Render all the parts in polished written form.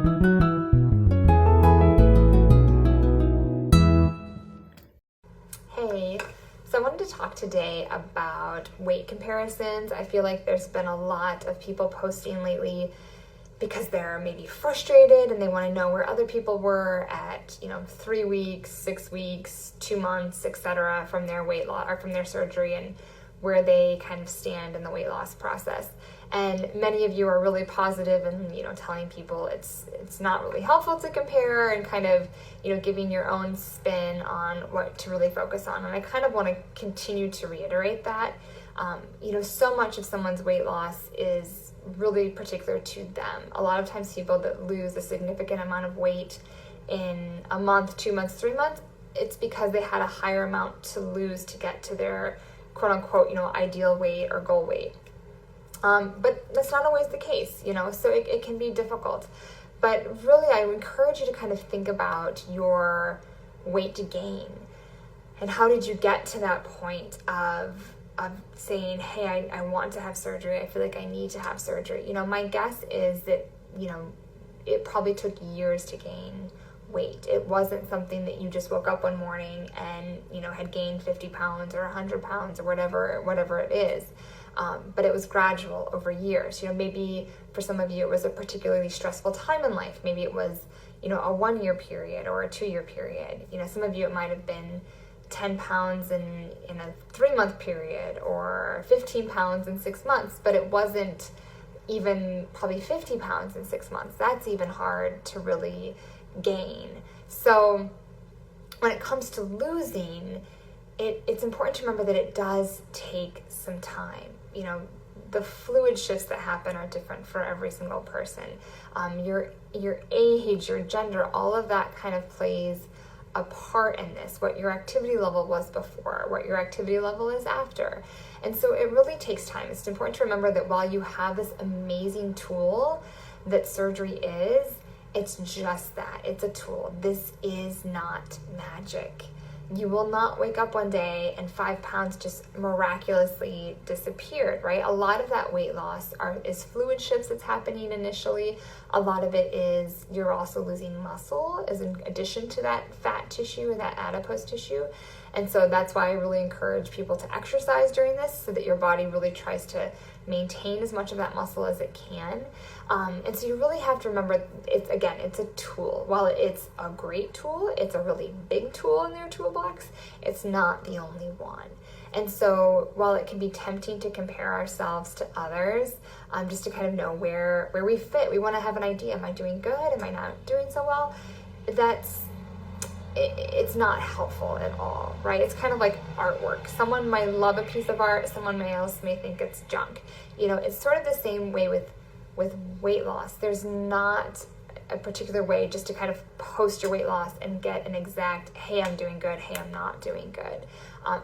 Hey, so I wanted to talk today about weight comparisons. I feel like there's been a lot of people posting lately because they're maybe frustrated and they want to know where other people were at, 3 weeks, 6 weeks, 2 months, etc. from their weight loss or from their surgery, and where they kind of stand in the weight loss process. And many of you are really positive and, telling people it's not really helpful to compare, and kind of, giving your own spin on what to really focus on. And I kind of want to continue to reiterate that. So much of someone's weight loss is really particular to them. A lot of times people that lose a significant amount of weight in a month, 2 months, 3 months, it's because they had a higher amount to lose to get to their quote unquote, ideal weight or goal weight. But that's not always the case, so it can be difficult. But really, I encourage you to kind of think about your weight to gain and how did you get to that point of saying, hey, I want to have surgery. I feel like I need to have surgery. My guess is that, it probably took years to gain weight. It wasn't something that you just woke up one morning and, had gained 50 pounds or 100 pounds or whatever it is. But it was gradual over years. Maybe for some of you it was a particularly stressful time in life. Maybe it was, a 1-year period or a 2-year period. Some of you it might have been 10 pounds in a 3-month period, or 15 pounds in 6 months, but it wasn't even probably 50 pounds in 6 months. That's even hard to really gain. So when it comes to losing, it's important to remember that it does take some time. The fluid shifts that happen are different for every single person. Your age, your gender, all of that kind of plays a part in this. What your activity level was before, what your activity level is after. And so it really takes time. It's important to remember that while you have this amazing tool that surgery is, it's just that. It's a tool. This is not magic. You will not wake up one day and 5 pounds just miraculously disappeared, right? A lot of that weight loss is fluid shifts that's happening initially. A lot of it is you're also losing muscle as in addition to that fat tissue or that adipose tissue. And so that's why I really encourage people to exercise during this so that your body really tries to maintain as much of that muscle as it can. And so you really have to remember, it's a tool. While it's a great tool, it's a really big tool in their toolbox, it's not the only one. And so while it can be tempting to compare ourselves to others, just to kind of know where we fit, we want to have an idea, am I doing good? Am I not doing so well? It's not helpful at all, right? It's kind of like artwork. Someone might love a piece of art, someone else may think it's junk. It's sort of the same way with weight loss. There's not a particular way just to kind of post your weight loss and get an exact, hey, I'm doing good, hey, I'm not doing good.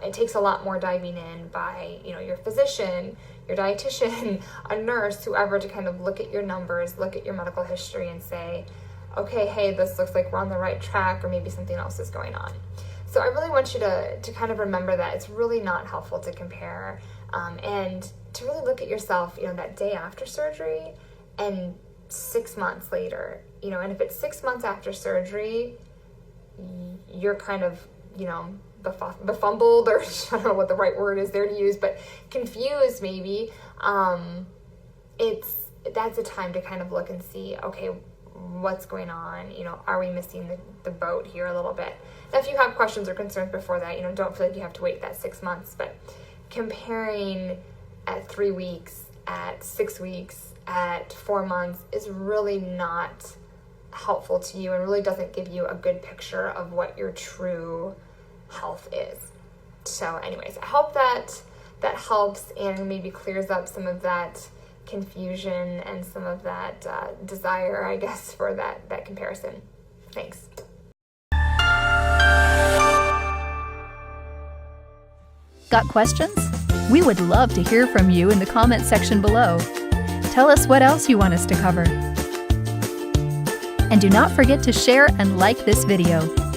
It takes a lot more diving in by, your physician, your dietitian, a nurse, whoever, to kind of look at your numbers, look at your medical history and say, okay, hey, this looks like we're on the right track, or maybe something else is going on. So I really want you to kind of remember that it's really not helpful to compare, and to really look at yourself, that day after surgery and 6 months later, and if it's 6 months after surgery, you're kind of, befumbled, or I don't know what the right word is there to use, but confused maybe, that's a time to kind of look and see, okay, what's going on? Are we missing the boat here a little bit? Now, if you have questions or concerns before that, don't feel like you have to wait that 6 months, but comparing at 3 weeks, at 6 weeks, at 4 months is really not helpful to you and really doesn't give you a good picture of what your true health is. So anyways, I hope that helps and maybe clears up some of that confusion and some of that desire, I guess, for that comparison. Thanks. Got questions? We would love to hear from you in the comment section below. Tell us what else you want us to cover. And do not forget to share and like this video.